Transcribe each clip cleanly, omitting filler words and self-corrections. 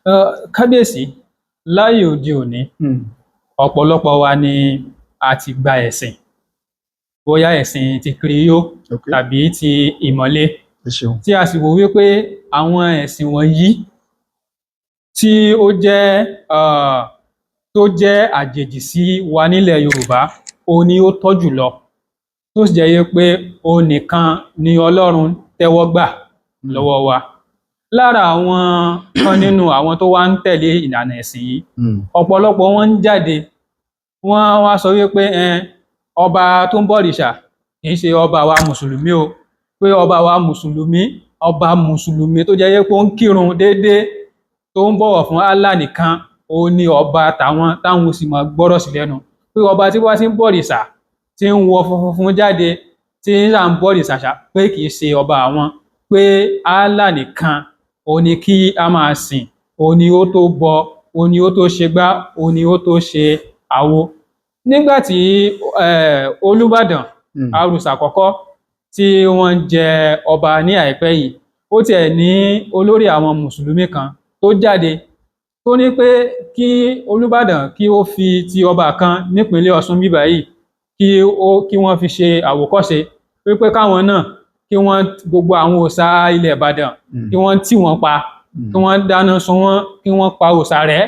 Kábíyèsí, láyé òde òní, ọ̀pọ̀lọpọ̀ wa ni a ti gba ẹ̀sìn, bóyá ẹ̀sìn ti kiriyó Okay. tàbí ti ìmọ̀le, Ẹ ṣeun. tí a sì wò wípé àwọn ẹ̀sìn wọ̀nyí tí ó jẹ́ àjèjì sí wa nílẹ̀ Yorùbá, òun ni ó tọ́ jùlọ, tó sì jẹ́ wípé òun nìkan ni Ọlọ́run tẹ́wọ́ gbà lọ́wọ́ wa. Lára àwọn kan nínú àwọn tó wá ń tẹ̀lé ìlànà ẹ̀sìn yìí, ọ̀pọ̀lọpọ̀ wọn ń jáde, wọ́n wá sọ wípé ọba tó ń bọ̀rìṣà kì í ṣe ọba wa mùsùlùmí o, pé ọba wa mùsùlùmí tó jẹ́ pé ó ń kírun déédéé, tó ń bọ̀wọ̀ fún Allah nìkan, òun ni ọba táwọn sì máa gbọ́rọ̀ sí lẹ́nu. Pé ọba tí wọ́n ti ń bọ̀rìṣà, tí ń wọ funfun jáde, tí ń bọ̀rìṣà, pé kì í ṣe ọba àwọn, pé Allah nìkan òun ni kí a máa sìn, òun ni ó tó bọ, òun ni ó tó ṣe gbá, òun ni ó tó ṣe àwo. Nígbà tí Olúbàdàn Àrùsà àkọ́kọ́ tí wọ́n jẹ ọba ní àìpẹ́ yìí, ó tiẹ̀ ní olórí àwọn mùsùlùmí kan tó jáde tó ní pé kí Olúbàdàn kí ó fi ti ọba kan nípínlẹ̀ Ọ̀ṣun bíbà yìí kí wọ́n fi ṣe àwòkọ́ṣe, wípé káwọn náà kí wọ́n gbogbo àwọn òòṣà ilẹ̀ Ìbàdàn kí wọ́n tì wọ́n pa, kí wọ́n dáná sun wọ́n, kí wọ́n pa òòṣà rẹ́,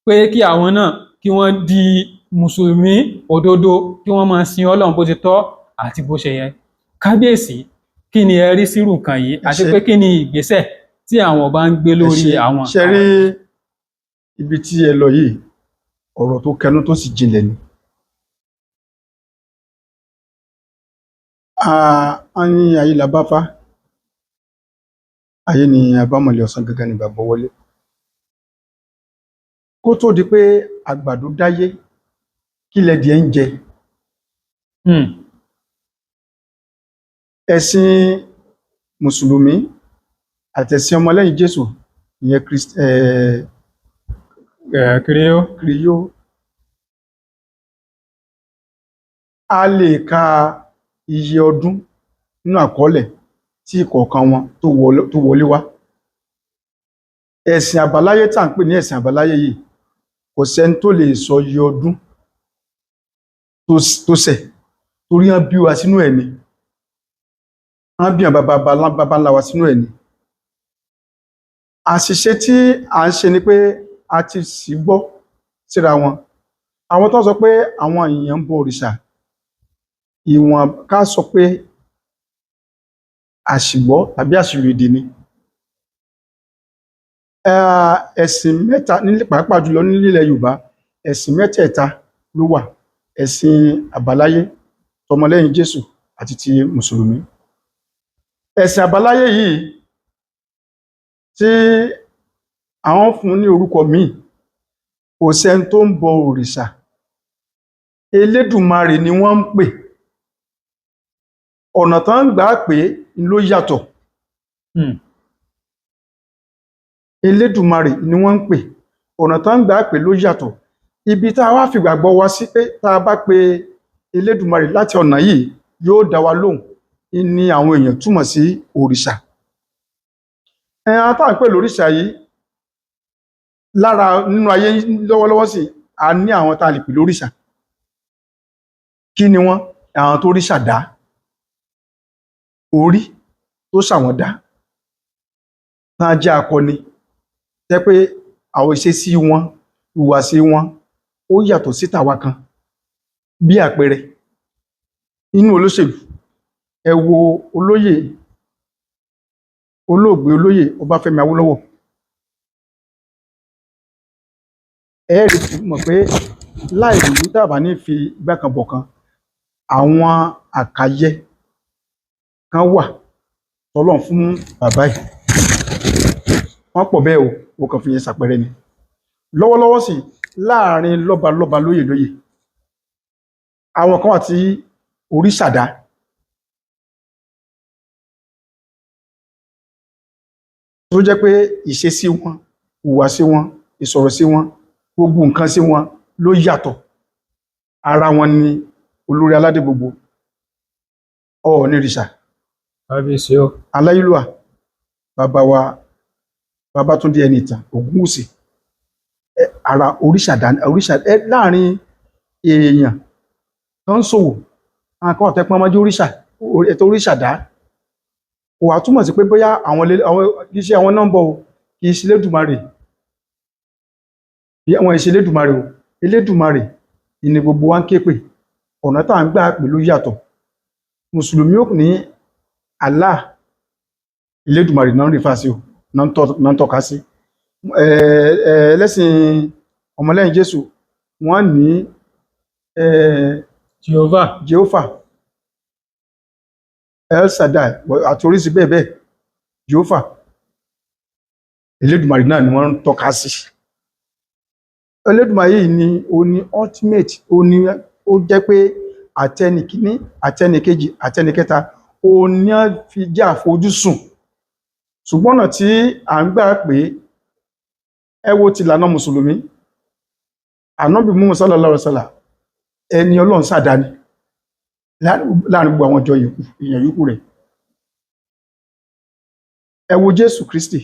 pé kí àwọn náà kí wọ́n di mùsùlùmí òdodo, kí wọ́n máa sin Ọlọ́run bó ti tọ́ àti bó ṣe yẹ. Kábíyèsí, kí ni ẹ rí sírù nǹkan yìí, àti pé kí ni ìgbésẹ̀ tí àwọn ọba ń gbé lórí àwọn? Ṣe rí ibi tí ẹ lọ yìí, ọ̀rọ̀ tó kẹnu tó sì jinlẹ̀ ni. A ní ayé la bá fá, ayé ni abámọ̀lẹ̀, ọ̀sán gangan ni bàbá wọlé. Kó tó di pé àgbàdo dáyé, kí lẹdìẹ ń jẹ? Ẹ̀sìn mùsùlùmí àtẹ̀sìn ọmọlẹ́yìn Jésù, ìyẹn kiriyó, a lè ka iye ọdún nínú àkọọ́lẹ̀ tí ìkọ̀ọ̀kan wọn tó wọlé wá. Ẹ̀sìn àbáláyé tá ń pè ní ẹ̀sìn àbáláyé yìí, kò sẹ́ni tó lè sọ iye ọdún tó ṣẹ̀, torí wọ́n bí wa sínú ẹ̀ ni, wọ́n bí àwọn baba ńlá wa sínú ẹ̀ ni. Àṣìṣe tí à ń ṣe ni pé a ti sì gbọ́ síra wọn. Àwọn tó sọ pé àwọn èèyàn ń bọ òrìṣà, ìwọ̀n ká sọ pé àṣìgbọ́ tàbí àṣìlòdì ni. Ẹ̀sìn mẹ́ta, pàápàá jùlọ nílẹ̀ Yorùbá, ẹ̀sìn mẹ́tẹ̀ẹ̀ta ló wà: ẹ̀sìn àbáláyé, tọmọlẹ́yìn Jésù àti ti mùsùlùmí. Ẹ̀sìn àbáláyé yìí tí àwọn fún ní orúkọ míì, kò sẹ́ni tó ń bọ òrìṣà, Elédùmarè ni wọ́n ń pè. Ọ̀nà tán ń gbà pé ló yàtọ̀. Elédùmarè ni wọ́n ń pè, ọ̀nà tán ń gbà pé ló yàtọ̀. Ibi tá a wá fi gbàgbọ́ wa sí pé tá a bá pe Elédùmarè láti ọ̀nà yìí yóò dá wa lóhùn, ni àwọn èèyàn túmọ̀ sí òrìṣà. Àwọn tá à ń pè lóríṣà yìí, lára nínú ayé lọ́wọ́lọ́wọ́ sí, a ní àwọn tá a lè pè lóríṣà. Kí ni wọ́n? Àwọn tó ríṣà dá, orí tó ṣàwọn dá, tán jẹ́ akọni, jẹ́ pé àwọn ìṣesí wọn, ìhùwàsí wọn ó yàtọ̀ sí tàwa kan. Bí àpẹẹrẹ, inú olóṣèlú, ẹ wo olóògbé olóyè Ọbáfẹ́mi Awólọ́wọ̀, ẹ rí mọ̀ pé láì rí tàbá ní fi igbá kan bọ̀ kan, àwọn àkàyẹ kan wà tọ́lọ́run fún bàbá yìí. Wọ́n pọ̀ bẹ́ẹ̀ o, mo kàn fi yẹn ṣàpẹẹrẹ ni. Lọ́wọ́lọ́wọ́ sí, láàrin lọ́balọ́ba, lóyè, àwọn kan wà tí òrìṣà dá. Tó jẹ́ pé ìṣesí wọn, ìhùwàsí wọn, ìsọ̀rọ̀ sí wọn, gbogbo nǹkan sí wọn ló yàtọ̀. Ara wọn ni olórí aládé gbogbo, Ọọ̀nìrìṣà, Kábíyèsí o, Aláyélúwà, bàbá wa Babátúndé Ẹnìtàn Ògúnwùsì ara òrìṣà láàrin èèyàn tó ń ṣòwò àwọn kan ọ̀tẹ́ pọ́n mọ́jú òrìṣàdá kò wá túmọ̀ sí pé bóyá àwọn iṣẹ́ àwọn nọ́mbọ̀ o kì í ṣe Elédùmarè àwọn ìṣe Elédùmarè o Elédùmarè ni gbogbo wa ń ké pè ọ̀nà tá à ń gbà pè ló yàtọ̀ mùsùlùmí ò ní Allah Elédùmarè náà ń rí fásí o náà ń tọ́ka sí ẹlẹ́sìn ọmọlẹ́yìn Jésù wọ́n ní Jehovah El Shaddai àti oríṣi bẹ́ẹ̀ bẹ́ẹ̀ Jehovah Elédùmarè náà ni wọ́n ń tọ́ka sí Elédùmarè yìí ni ó ní ultimate ó jẹ́ pé àtẹnìkíní àtẹnìkejì àtẹnìkẹta ó ní fi jẹ́ àfojúsùn ṣùgbọ́n ọ̀nà tí à ń gbà pé ẹ wo ti ìlànà mùsùlùmí Ànábì Muhammad sallallahu alaihi wasallam ẹni Ọlọ́run ṣàdá ni láàrin gbogbo àwọn ọjọ́ èèyàn yòókù rẹ̀ ẹ wo Jésù Kristi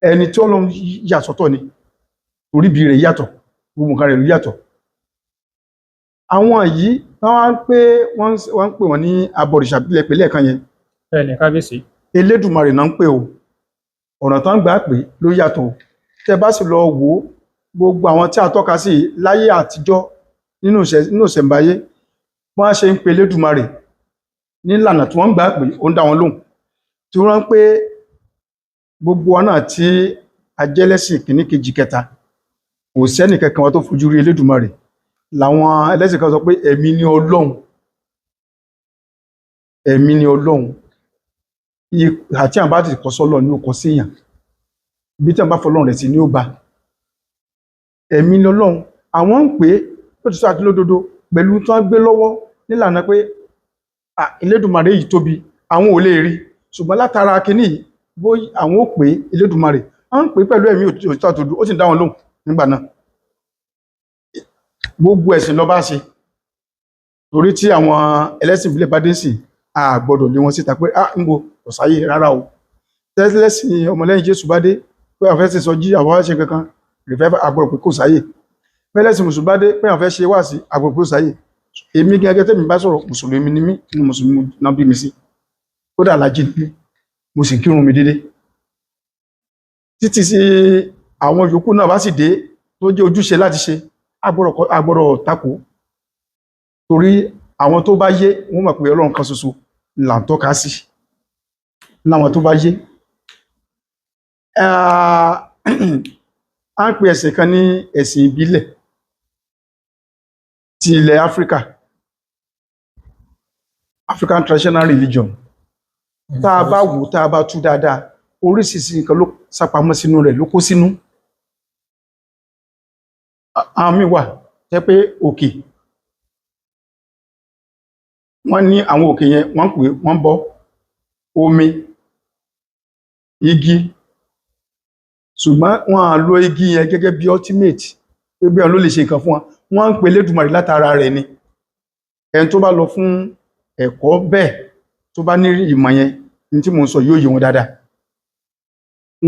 ẹni tí Ọlọ́run yà sọ́tọ̀ ni torí bí rẹ̀ yàtọ̀ gbogbo nǹkan rẹ̀ ló yàtọ̀ àwọn yìí wọ́n ń pè wọ́n ní abọ̀rìṣà bílẹ̀ pẹ̀lẹ́ kan yẹn bẹ́ẹ̀ni kábíyèsí Elédùmarè náà ń pè o ọ̀nà tán gbà pé ló yàtọ̀ tẹ́ bá sì lọ wò gbogbo àwọn tí a tọ́ka sí láyé àtijọ́ nínú ìṣẹ̀ǹbáyé wọ́n ṣe ń pe Elédùmarè nílànà tí wọ́n gbà pé ó ń dá wọn lóhùn tí wọ́n ń pé gbogbo wọn náà tí ajẹ́lẹ́sìn kìíní kejì kẹta kò sẹ́nì kankan wọn tó fojú rí Elédùmarè làwọn ẹlẹ́sìn kan sọ pé ẹ̀mí ni Ọlọ́run àti àwọn bá ti kọ́ sọ́lọ́ ní ó kọ́ sí èèyàn bí tí wọ́n bá fọlọ́run rẹ̀ sí ní ó bá ẹ̀mí ni Ọlọ́run àwọn ń pè é lótìtọ́ àti lódodo pẹ̀lú tí wọ́n gbé lọ́wọ́ nílànà pé Elédùmarè yìí tóbi àwọn ò lè rí ṣùgbọ́n látara kìíní bó àwọn ò pè Elédùmarè wọ́n ń pè pẹ̀lú ẹ̀mí òtítọ́ àtòdù ó sì dá wọn lóhùn nígbà náà gbogbo ẹ̀sìn ló bá ṣe torí tí àwọn ẹlẹ́sìn ìbílẹ̀ bá dé sí a gbọ́dọ̀ lé wọn síta pé ń bo kò sáyé rárá o tẹ́lẹ́sìn ọmọlẹ́yìn Jésù bá dé pé àwọn fẹ́ ṣe sọjí àwọn fẹ́ ṣe kankan rìfẹ́ àgbọ̀rọ̀ pé kò sáyé pẹ́lẹ́sìn mùsùlùmí bá dé pé àwọn fẹ́ ṣe wá sí àgbọ̀rọ̀ pé kò sáyé èmi gẹ́gẹ́ tẹ́mi bá sọ̀rọ̀ mùsùlùmí ni mí ní mùsùlùmí náà bí mi sí kódà lájí ni mo sì kírun mi dédé títí sí àwọn yòókù náà bá sì dé tó jẹ́ ojúṣe láti ṣe agbọ́dọ̀ takò torí àwọn tó bá yé wọ́n mọ̀ pé Ọlọ́run kan ṣoṣo là ń tọ́ka sí láwọn tó bá yé a ń pè ẹ̀sìn kan ní ẹ̀sìn ìbílẹ̀ ti ilẹ̀ African traditional religion tá a bá wò tá a bá tú dáadáa oríṣiríṣi nǹkan ló sápamọ́ sínú rẹ̀ ló kó sínú àwọn míì wà jẹ́ pé òkè wọ́n ní àwọn òkè yẹn wọ́n pè wọ́n bọ omi igi ṣùgbọ́n wọ́n á lo igi yẹn gẹ́gẹ́ bí ultimate pé bí wọ́n ló lè ṣe nǹkan fún wọn wọ́n ń pe Elédùmarè látara rẹ̀ ni ẹni tó bá lọ fún ẹ̀kọ́ bẹ́ẹ̀ tó bá ní ìmọ̀ yẹn ní tí mo ń sọ yóò yé wọn dáadáa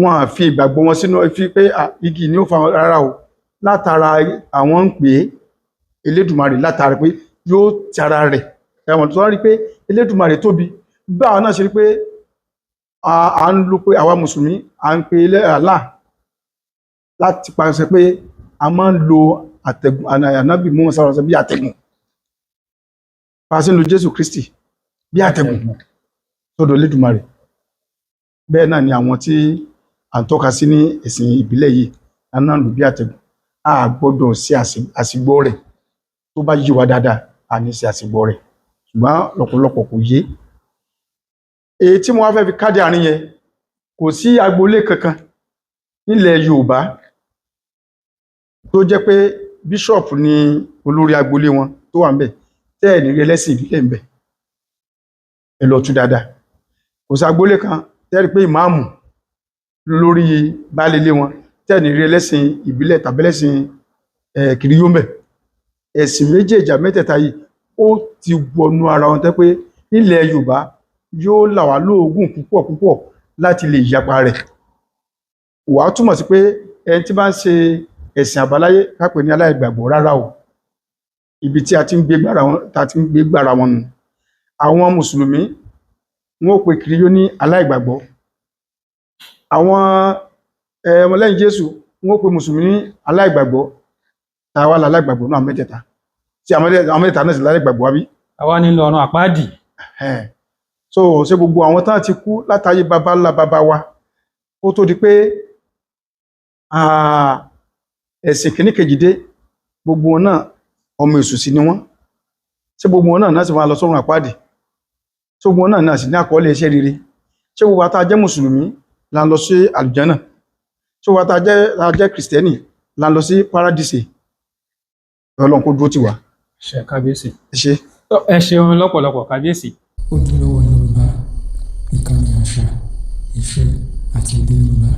wọ́n á fi ìgbàgbọ́ wọn sínú fi pé igi ni ó fa rárá o látara àwọn ń pè Elédùmarè látara pé yóò ti ara rẹ̀ ẹ̀wọ̀n tó rí pé Elédùmarè tóbi bá àwọn náà ṣe rí pé à ń lo pé àwa mùsùlùmí à ń pe Allah láti pàṣẹ pé a máa ń lo àtẹ̀gùn Ànábì Muhammad sallallahu alaihi wasallam bí àtẹ̀gùn pàṣẹ ń lo Jésù Kristi bí àtẹ̀gùn sọ́dọ̀ Elédùmarè bẹ́ẹ̀ náà ni àwọn tí à ń tọ́ka sí ní ẹ̀sìn ìbílẹ̀ yìí náà lò bí àtẹ̀gùn a gbọ́dọ̀ sí àsìgbọ́ rẹ̀ tó bá yí wa dáadáa a ní sí àsìgbọ́ rẹ̀ ṣùgbọ́n lọ́pọ̀lọpọ̀ kò yé èyí tí mo wá fẹ́ fi káàdì àárín yẹn kò sí agboolé kankan nílẹ̀ Yorùbá tó jẹ́ pé bíṣọ̀pù ni olórí agboolé wọn tó wà ńbẹ̀ tẹ́ẹ̀ ní rí ẹlẹ́sìn ìbílẹ̀ ńbẹ̀ ẹ lọ tú dáadáa kò sí agboolé kan tẹ́ẹ̀ rí pé ìmáàmù lórí baálé ilé wọn tẹ́ẹ̀ ní rí ẹlẹ́sìn ìbílẹ̀ tàbí ẹlẹ́sìn kìrìyó ńbẹ̀ ẹ̀sìn méjèèjì mẹ́tẹ̀ẹ̀ta yìí ó ti wọnú ara wọn tẹ́ pé nílẹ̀ Yorùbá yóò là wá lóògùn púpọ̀ láti lè yapa rẹ̀ wàá túmọ̀ sí pé ẹni tí bá ń ṣe ẹ̀sìn àbáláyé ká pè ní aláìgbàgbọ́ rárá o, ibi tí a ti ń gbé gbára wọn nù. Àwọn mùsùlùmí wọn ó pe kìrìyó ní aláìgbàgbọ́, àwọn ọmọlẹ́yìn Jésù wọn ó pe mùsùlùmí ní aláìgbàgbọ́. Táwa la aláìgbàgbọ́ náà mẹ́tẹ̀ẹ̀ta tí àwọn mẹ́tẹ̀ẹ̀ta náà sì láìgbàgbọ́ wábí. àwa nílò ọ̀run àpáàdì. So ṣé gbogbo àwọn tán ti kú látàyè baba ńlá baba wa kó tó di pé ẹ̀sìn kìíní kejì dé, gbogbo wọn náà ọmọ èṣù sí ni wọ́n? Ṣé gbogbo wọn náà sì máa lọ sọ́run àpáàdì? Ṣé gbogbo wọn náà sì ní àkọọ́lẹ̀ iṣẹ́ rere? Ṣé gbogbo àtà jẹ́ mùsùlùmí là ń lọ sí àlùjánà? Ṣé gbogbo àtà jẹ́ kìrìsìtẹ́nì là ń lọ sí paradíṣe? Ọlọ́run kó dúró tì wá. ṣe kábíyèsí. Ẹ ṣé. ẹ ṣeun lọ́pọ̀lọpọ̀ kábíyèsí. Ojúlówó Yorùbá, ìkànnì àṣà, ìṣe àti èdè Yorùbá.